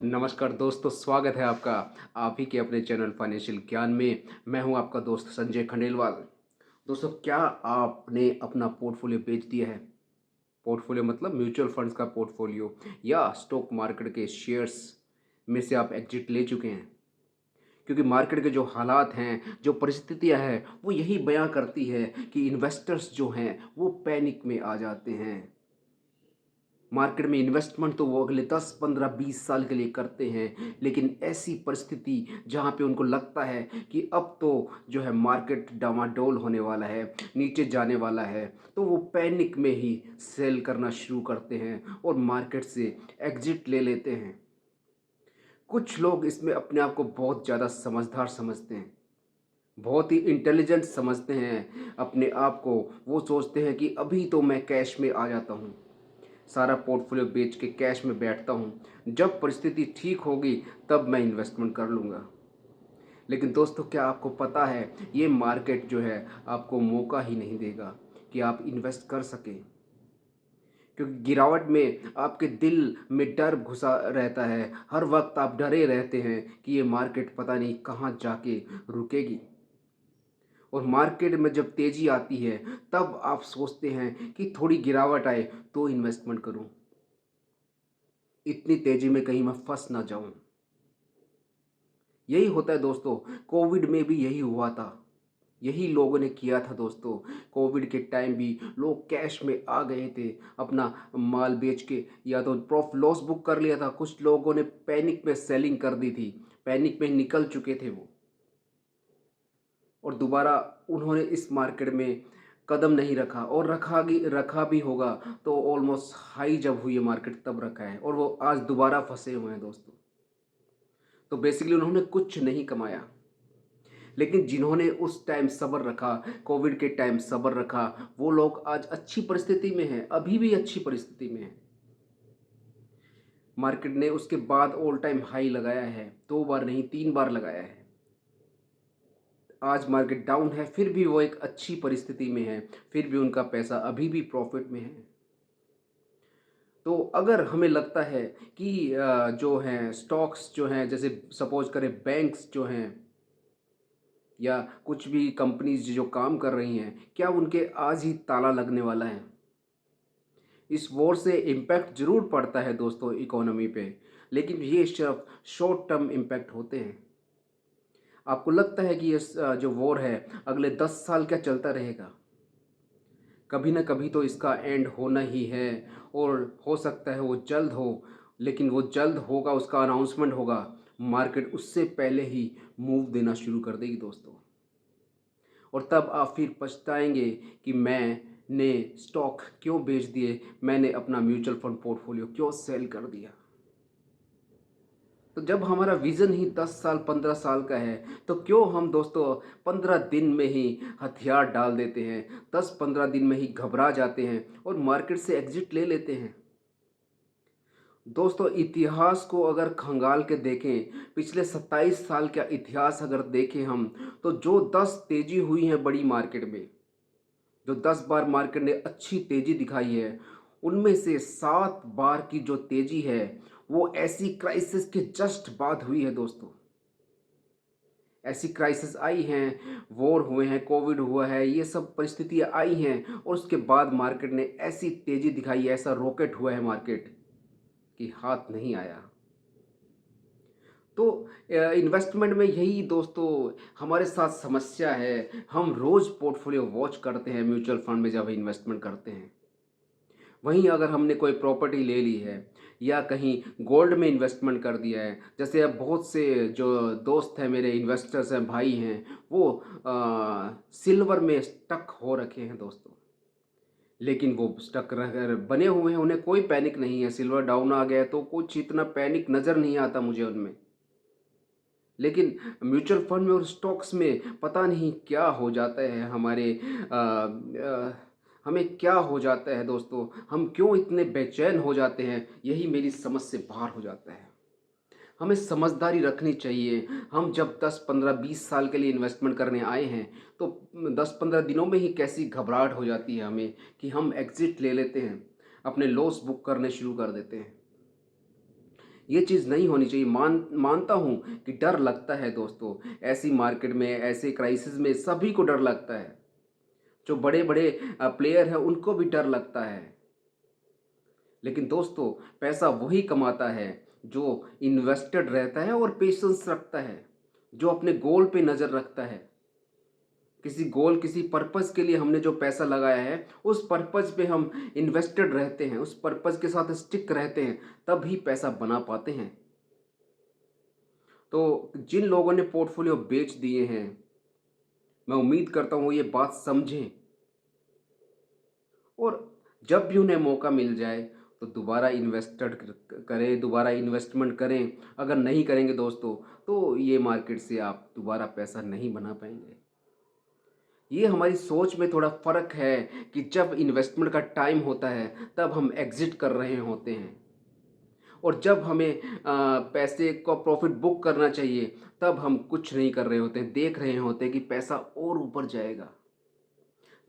नमस्कार दोस्तों, स्वागत है आपका आप ही के अपने चैनल फाइनेंशियल ज्ञान में। मैं हूं आपका दोस्त संजय खंडेलवाल। दोस्तों, क्या आपने अपना पोर्टफोलियो बेच दिया है? पोर्टफोलियो मतलब म्यूचुअल फंड्स का पोर्टफोलियो या स्टॉक मार्केट के शेयर्स में से आप एग्जिट ले चुके हैं? क्योंकि मार्केट के जो हालात हैं, जो परिस्थितियां हैं, वो यही बयां करती है कि इन्वेस्टर्स जो हैं वो पैनिक में आ जाते हैं। मार्केट में इन्वेस्टमेंट तो वो अगले 10, 15, 20 साल के लिए करते हैं, लेकिन ऐसी परिस्थिति जहाँ पे उनको लगता है कि अब तो जो है मार्केट डामाडोल होने वाला है, नीचे जाने वाला है, तो वो पैनिक में ही सेल करना शुरू करते हैं और मार्केट से एग्जिट ले लेते हैं। कुछ लोग इसमें अपने आप को बहुत ज़्यादा समझदार समझते हैं, बहुत ही इंटेलिजेंट समझते हैं अपने आप को। वो सोचते हैं कि अभी तो मैं कैश में आ जाता हूँ, सारा पोर्टफोलियो बेच के कैश में बैठता हूँ, जब परिस्थिति ठीक होगी तब मैं इन्वेस्टमेंट कर लूँगा। लेकिन दोस्तों, क्या आपको पता है ये मार्केट जो है आपको मौका ही नहीं देगा कि आप इन्वेस्ट कर सकें। क्योंकि गिरावट में आपके दिल में डर घुसा रहता है, हर वक्त आप डरे रहते हैं कि ये मार्केट पता नहीं कहाँ जाके रुकेगी। और मार्केट में जब तेज़ी आती है तब आप सोचते हैं कि थोड़ी गिरावट आए तो इन्वेस्टमेंट करूं, इतनी तेज़ी में कहीं मैं फंस ना जाऊं। यही होता है दोस्तों, कोविड में भी यही हुआ था, यही लोगों ने किया था दोस्तों। कोविड के टाइम भी लोग कैश में आ गए थे, अपना माल बेच के या तो प्रॉफिट लॉस बुक कर लिया था। कुछ लोगों ने पैनिक में सेलिंग कर दी थी, पैनिक में निकल चुके थे वो, और दोबारा उन्होंने इस मार्केट में कदम नहीं रखा, और रखा भी होगा तो ऑलमोस्ट हाई जब हुई है मार्केट तब रखा है, और वो आज दोबारा फंसे हुए हैं दोस्तों। तो बेसिकली उन्होंने कुछ नहीं कमाया। लेकिन जिन्होंने उस टाइम सब्र रखा, कोविड के टाइम सब्र रखा, वो लोग आज अच्छी परिस्थिति में हैं, अभी भी अच्छी परिस्थिति में हैं। मार्केट ने उसके बाद ऑल टाइम हाई लगाया है, 2 बार नहीं 3 बार लगाया है। आज मार्केट डाउन है, फिर भी वो एक अच्छी परिस्थिति में है, फिर भी उनका पैसा अभी भी प्रॉफिट में है। तो अगर हमें लगता है कि जो हैं स्टॉक्स जो हैं, जैसे सपोज करें बैंक्स जो हैं या कुछ भी कंपनीज जो काम कर रही हैं, क्या उनके आज ही ताला लगने वाला है? इस वॉर से इम्पैक्ट ज़रूर पड़ता है दोस्तों इकोनॉमी पे, लेकिन ये सिर्फ शॉर्ट टर्म इम्पैक्ट होते हैं। आपको लगता है कि ये जो वॉर है अगले 10 साल क्या चलता रहेगा? कभी ना कभी तो इसका एंड होना ही है, और हो सकता है वो जल्द हो, लेकिन वो जल्द होगा, उसका अनाउंसमेंट होगा, मार्केट उससे पहले ही मूव देना शुरू कर देगी दोस्तों। और तब आप फिर पछताएंगे कि मैंने स्टॉक क्यों बेच दिए, मैंने अपना म्यूचुअल फंड पोर्टफोलियो क्यों सेल कर दिया। तो जब हमारा विज़न ही 10 साल 15 साल का है, तो क्यों हम दोस्तों 15 दिन में ही हथियार डाल देते हैं, 10-15 दिन में ही घबरा जाते हैं और मार्केट से एग्जिट ले लेते हैं। दोस्तों, इतिहास को अगर खंगाल के देखें, पिछले 27 साल का इतिहास अगर देखें हम, तो जो 10 तेज़ी हुई है बड़ी मार्केट में, जो 10 बार मार्केट ने अच्छी तेज़ी दिखाई है, उनमें से 7 बार की जो तेज़ी है वो ऐसी क्राइसिस के जस्ट बाद हुई है दोस्तों। ऐसी क्राइसिस आई हैं, वॉर हुए हैं, कोविड हुआ है, ये सब परिस्थितियाँ आई हैं, और उसके बाद मार्केट ने ऐसी तेज़ी दिखाई है, ऐसा रॉकेट हुआ है मार्केट कि हाथ नहीं आया। तो इन्वेस्टमेंट में यही दोस्तों हमारे साथ समस्या है। हम रोज़ पोर्टफोलियो वॉच करते हैं म्यूचुअल फंड में जब इन्वेस्टमेंट करते हैं। वहीं अगर हमने कोई प्रॉपर्टी ले ली है या कहीं गोल्ड में इन्वेस्टमेंट कर दिया है, जैसे अब बहुत से जो दोस्त हैं मेरे, इन्वेस्टर्स हैं, भाई हैं, वो सिल्वर में स्टक हो रखे हैं दोस्तों। लेकिन वो स्टक रह बने हुए हैं, उन्हें कोई पैनिक नहीं है। सिल्वर डाउन आ गया तो कुछ इतना पैनिक नज़र नहीं आता मुझे उनमें। लेकिन म्यूचुअल फंड में और स्टॉक्स में पता नहीं क्या हो जाता है हमारे हमें क्या हो जाता है दोस्तों, हम क्यों इतने बेचैन हो जाते हैं, यही मेरी समझ से बाहर हो जाता है। हमें समझदारी रखनी चाहिए। हम जब 10-15-20 साल के लिए इन्वेस्टमेंट करने आए हैं, तो 10-15 दिनों में ही कैसी घबराहट हो जाती है हमें कि हम एग्ज़िट ले लेते हैं, अपने लॉस बुक करने शुरू कर देते हैं। ये चीज़ नहीं होनी चाहिए। मानता हूँ कि डर लगता है दोस्तों, ऐसी मार्केट में, ऐसे क्राइसिस में सभी को डर लगता है। जो बड़े-बड़े प्लेयर हैं उनको भी डर लगता है। लेकिन दोस्तों, पैसा वही कमाता है जो इन्वेस्टेड रहता है और पेशेंस रखता है, जो अपने गोल पे नज़र रखता है। किसी गोल, किसी पर्पस के लिए हमने जो पैसा लगाया है, उस पर्पस पे हम इन्वेस्टेड रहते हैं, उस पर्पस के साथ स्टिक रहते हैं, तभी पैसा बना पाते हैं। तो जिन लोगों ने पोर्टफोलियो बेच दिए हैं, मैं उम्मीद करता हूँ वो ये बात समझें और जब भी उन्हें मौका मिल जाए तो दोबारा इन्वेस्टेड करें, दोबारा इन्वेस्टमेंट करें। अगर नहीं करेंगे दोस्तों, तो ये मार्केट से आप दोबारा पैसा नहीं बना पाएंगे। ये हमारी सोच में थोड़ा फ़र्क है कि जब इन्वेस्टमेंट का टाइम होता है तब हम एग्ज़िट कर रहे होते हैं, और जब हमें पैसे को प्रॉफ़िट बुक करना चाहिए तब हम कुछ नहीं कर रहे होते हैं, देख रहे होते हैं कि पैसा और ऊपर जाएगा।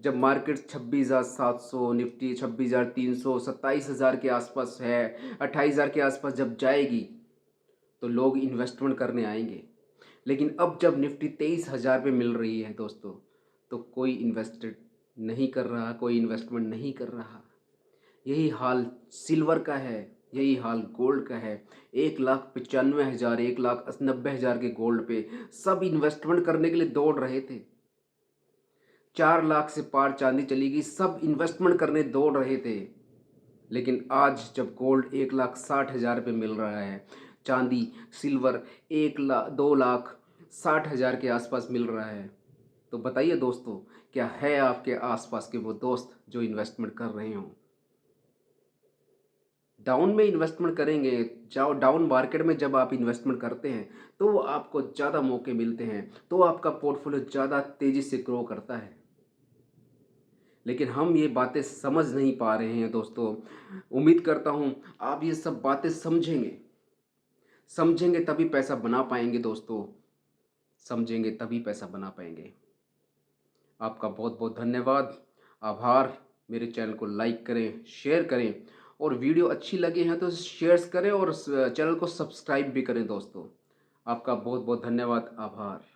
जब मार्केट 26,700, निफ्टी 26,300, 27,000 के आसपास है, 28,000 के आसपास जब जाएगी तो लोग इन्वेस्टमेंट करने आएंगे। लेकिन अब जब निफ्टी 23,000 पे मिल रही है दोस्तों, तो कोई इन्वेस्टेड नहीं कर रहा, कोई इन्वेस्टमेंट नहीं कर रहा। यही हाल सिल्वर का है, यही हाल गोल्ड का है। 1,95,000, 1,90,000 के गोल्ड पे सब इन्वेस्टमेंट करने के लिए दौड़ रहे थे। 4 लाख से पार चांदी चली गई, सब इन्वेस्टमेंट करने दौड़ रहे थे। लेकिन आज जब गोल्ड 1,60,000 पे मिल रहा है, चांदी, सिल्वर 2,60,000 के आसपास मिल रहा है, तो बताइए दोस्तों, क्या है आपके आसपास के वो दोस्त जो इन्वेस्टमेंट कर रहे हों? डाउन में इन्वेस्टमेंट करेंगे, जाओ डाउन मार्केट में जब आप इन्वेस्टमेंट करते हैं तो आपको ज़्यादा मौके मिलते हैं, तो आपका पोर्टफोलियो ज़्यादा तेज़ी से ग्रो करता है। लेकिन हम ये बातें समझ नहीं पा रहे हैं दोस्तों। उम्मीद करता हूँ आप ये सब बातें समझेंगे, समझेंगे तभी पैसा बना पाएंगे दोस्तों, समझेंगे तभी पैसा बना पाएंगे। आपका बहुत बहुत धन्यवाद, आभार। मेरे चैनल को लाइक करें, शेयर करें, और वीडियो अच्छी लगी है तो शेयर्स करें और चैनल को सब्सक्राइब भी करें दोस्तों। आपका बहुत बहुत धन्यवाद, आभार।